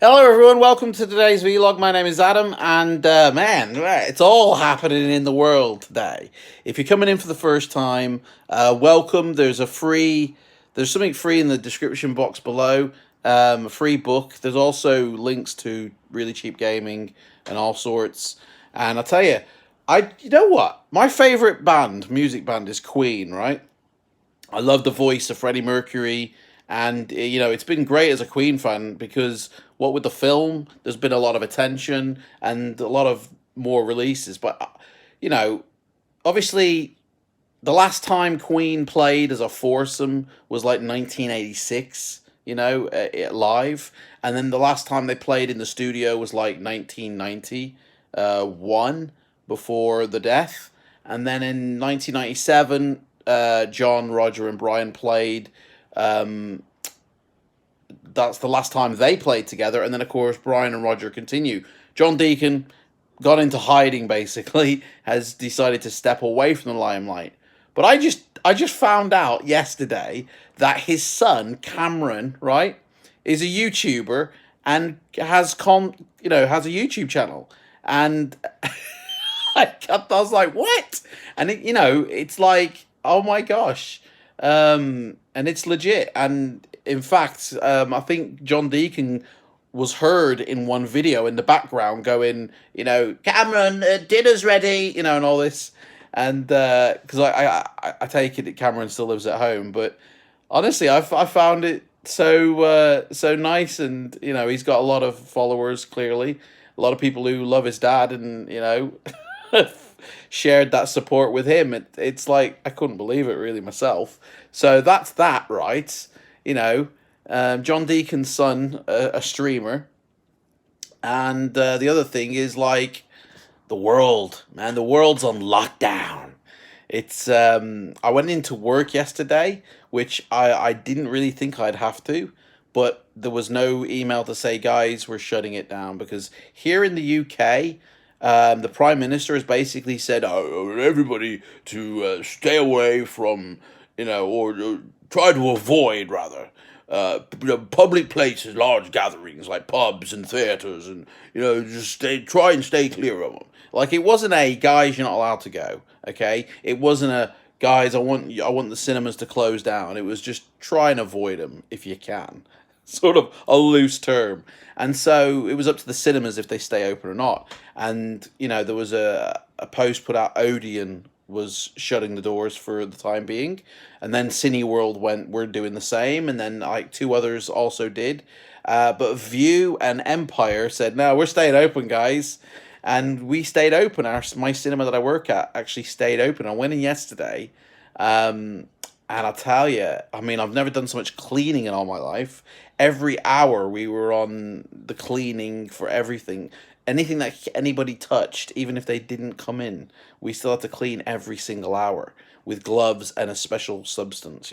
Hello, everyone. Welcome to today's vlog. My name is Adam, and man, it's all happening in the world today. If you're coming in for the first time, welcome. There's something free in the description box below. A free book. There's also links to really cheap gaming and all sorts. And I tell you, you know what? My favorite music band, is Queen. Right? I love the voice of Freddie Mercury, and it's been great as a Queen fan because what with the film, there's been a lot of attention and a lot of more releases. But you know, obviously, the last time Queen played as a foursome was like 1986. Live, and then the last time they played in the studio was like 1990, one before the death, and then in 1997 John, Roger, and Brian played. Um, that's the last time they played together, and then of course Brian and Roger continue. John Deacon got into hiding, basically, has decided to step away from the limelight. But I just found out yesterday that his son Cameron, right, is a YouTuber and has a YouTube channel, and I was like, what? And it's like, oh my gosh, and it's legit. And in fact, I think John Deacon was heard in one video in the background going, Cameron, dinner's ready, and all this. And because I take it that Cameron still lives at home, but honestly, I found it so nice, and he's got a lot of followers. Clearly, a lot of people who love his dad, and shared that support with him. It's like I couldn't believe it really myself. So that's that, right? John Deacon's son, a streamer, and the other thing is like the world, man. The world's on lockdown. It's I went into work yesterday, which I didn't really think I'd have to, but there was no email to say, guys, we're shutting it down, because here in the UK, the Prime Minister has basically said, oh, everybody to stay away from, or try to avoid, rather, public places, large gatherings like pubs and theatres, and, just try and stay clear of them. Like, it wasn't a, guys, you're not allowed to go, okay? It wasn't a, guys, I want the cinemas to close down. It was just try and avoid them if you can. Sort of a loose term. And so it was up to the cinemas if they stay open or not. And, there was a post put out, Odeon was shutting the doors for the time being. And then Cineworld we're doing the same. And then like two others also did. But View and Empire said, no, we're staying open, guys. And we stayed open. My cinema that I work at actually stayed open. I went in yesterday. And I tell you, I mean, I've never done so much cleaning in all my life. Every hour we were on the cleaning for everything. Anything that anybody touched, even if they didn't come in, we still had to clean every single hour with gloves and a special substance.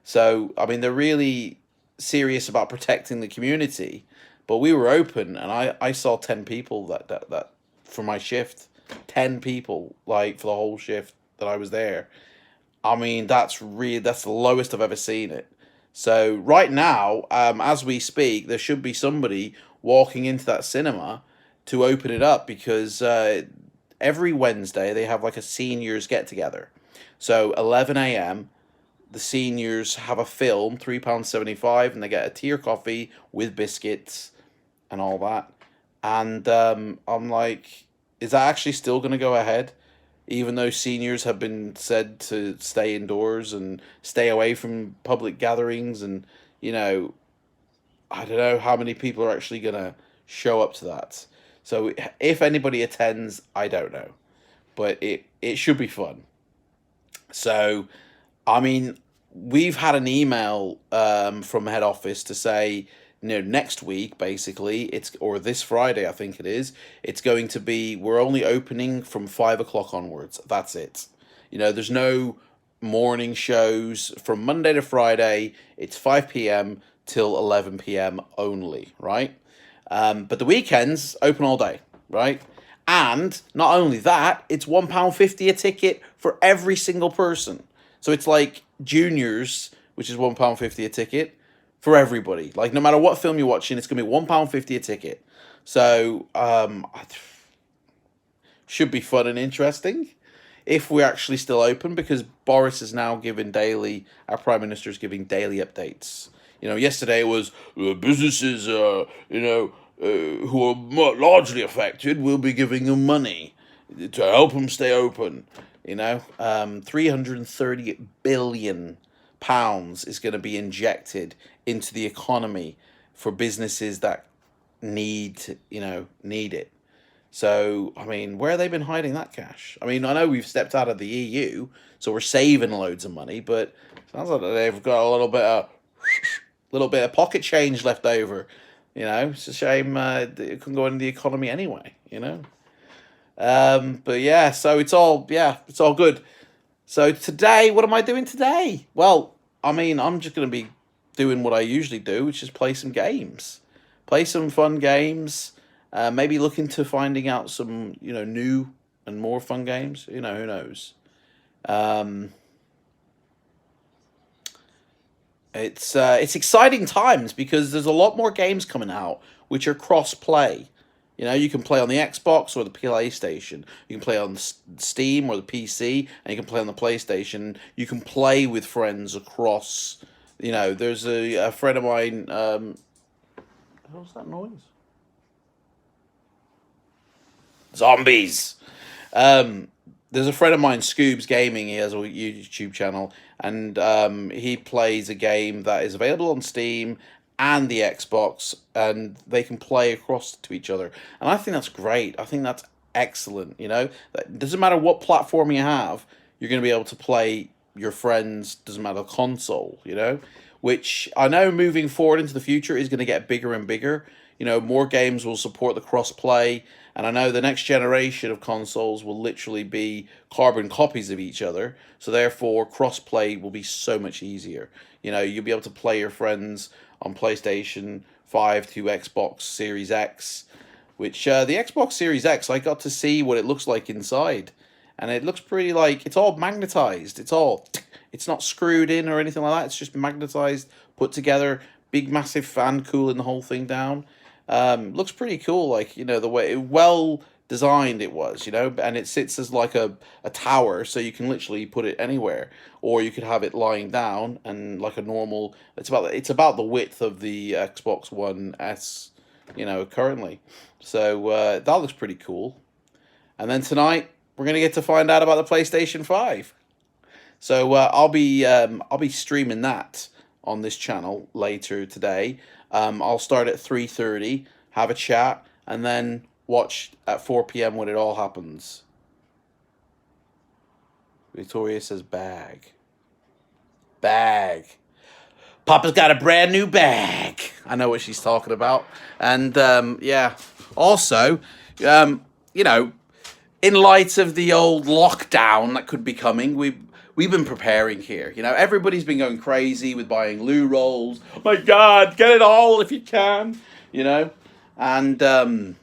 So, I mean, they're really serious about protecting the community. But we were open, and I saw 10 people that for my shift. 10 people, like, for the whole shift that I was there. I mean, that's the lowest I've ever seen it. So right now, as we speak, there should be somebody walking into that cinema to open it up, because every Wednesday they have like a seniors get together. So 11 a.m. the seniors have a film, £3.75, and they get a tea or coffee with biscuits and all that. And I'm like, is that actually still going to go ahead? Even though seniors have been said to stay indoors and stay away from public gatherings, and I don't know how many people are actually going to show up to that. So if anybody attends, I don't know, but it should be fun. So, I mean, we've had an email from head office to say, next week, basically, or this Friday, I think it is, it's going to be, we're only opening from 5 o'clock onwards. That's it. There's no morning shows from Monday to Friday. It's 5 p.m. till 11 p.m. only, right? But the weekends open all day, right? And not only that, it's £1.50 a ticket for every single person. So it's like juniors, which is £1.50 a ticket. for everybody. Like, no matter what film you're watching, it's going to be £1.50 a ticket. So, should be fun and interesting if we're actually still open, because Boris is now giving daily, our Prime Minister is giving daily updates. You know, yesterday was businesses, who are largely affected, will be giving them money to help them stay open. You know, £330 billion is going to be injected into the economy for businesses that need it. So, I mean, where have they been hiding that cash? I mean, I know we've stepped out of the EU, so we're saving loads of money, but it sounds like they've got a little bit of pocket change left over. You know, it's a shame it couldn't go into the economy anyway. You know, but yeah, so it's all good. So today, what am I doing today? Well, I mean, I'm just gonna be doing what I usually do, which is play some games, play some fun games. Maybe look into finding out some, new and more fun games. Who knows? It's exciting times because there's a lot more games coming out which are cross play. You know, you can play on the Xbox or the PlayStation. You can play on Steam or the PC, and you can play on the PlayStation. You can play with friends across. There's a friend of mine. What was that noise? Zombies. There's a friend of mine, Scoobs Gaming. He has a YouTube channel, and he plays a game that is available on Steam and the Xbox, and they can play across to each other. And I think that's great. I think that's excellent. It doesn't matter what platform you have, you're going to be able to play your friends. Doesn't matter the console. Which I know moving forward into the future is going to get bigger and bigger. More games will support the cross-play, and I know the next generation of consoles will literally be carbon copies of each other, so therefore cross-play will be so much easier. You'll be able to play your friends on PlayStation 5 to Xbox Series X, which the Xbox Series X, I got to see what it looks like inside, and it looks pretty it's all magnetized. It's not screwed in or anything like that, it's just magnetized, put together, big massive fan cooling the whole thing down. Looks pretty cool, the way well designed it was, and it sits as like a tower, so you can literally put it anywhere, or you could have it lying down and like a normal. It's about the width of the Xbox One S, currently. So that looks pretty cool. And then tonight we're gonna get to find out about the PlayStation 5. So I'll be streaming that on this channel later today. I'll start at 3:30, have a chat, and then watch at 4 p.m. when it all happens. Victoria says bag. Bag. Papa's got a brand new bag. I know what she's talking about. And yeah. Also, in light of the old lockdown that could be coming, we've been preparing here. Everybody's been going crazy with buying loo rolls. Oh my God, get it all if you can. And to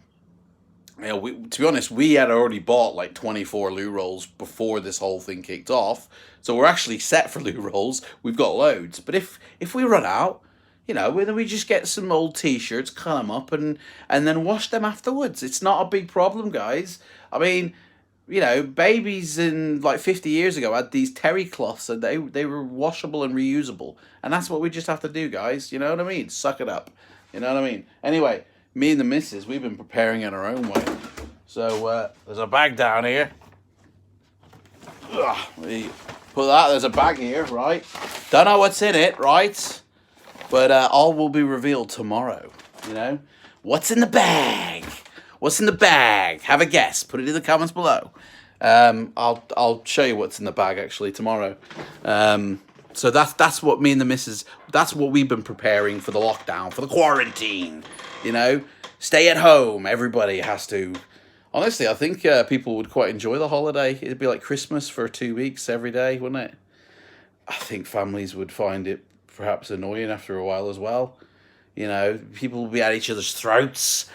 be honest, we had already bought like 24 loo rolls before this whole thing kicked off. So we're actually set for loo rolls. We've got loads. But if we run out, then we just get some old t-shirts, cut them up, and then wash them afterwards. It's not a big problem, guys. I mean, babies in 50 years ago had these terry cloths, and they were washable and reusable. And that's what we just have to do, guys. You know what I mean? Suck it up. You know what I mean? Anyway, me and the missus, we've been preparing in our own way. So there's a bag down here. We put that, there's a bag here, right? Don't know what's in it, right? But all will be revealed tomorrow, What's in the bag? What's in the bag? Have a guess. Put it in the comments below. I'll show you what's in the bag actually tomorrow. So that's what me and the missus, that's what we've been preparing for the lockdown, for the quarantine. Stay at home. Everybody has to. Honestly, I think people would quite enjoy the holiday. It'd be like Christmas for 2 weeks every day, wouldn't it? I think families would find it perhaps annoying after a while as well. People would be at each other's throats.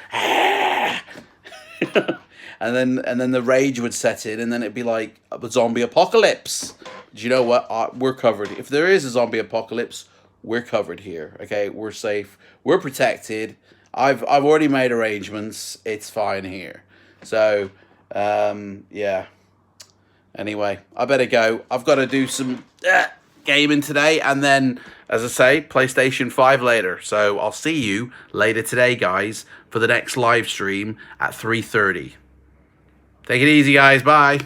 and then the rage would set in, and then it'd be like a zombie apocalypse. Do you know what? We're covered. If there is a zombie apocalypse, we're covered here. Okay, we're safe. We're protected. I've already made arrangements. It's fine here. So, yeah. Anyway, I better go. I've got to do some gaming today, and then, as I say, PlayStation 5 later. So I'll see you later today, guys, for the next live stream at 3:30. Take it easy, guys. Bye.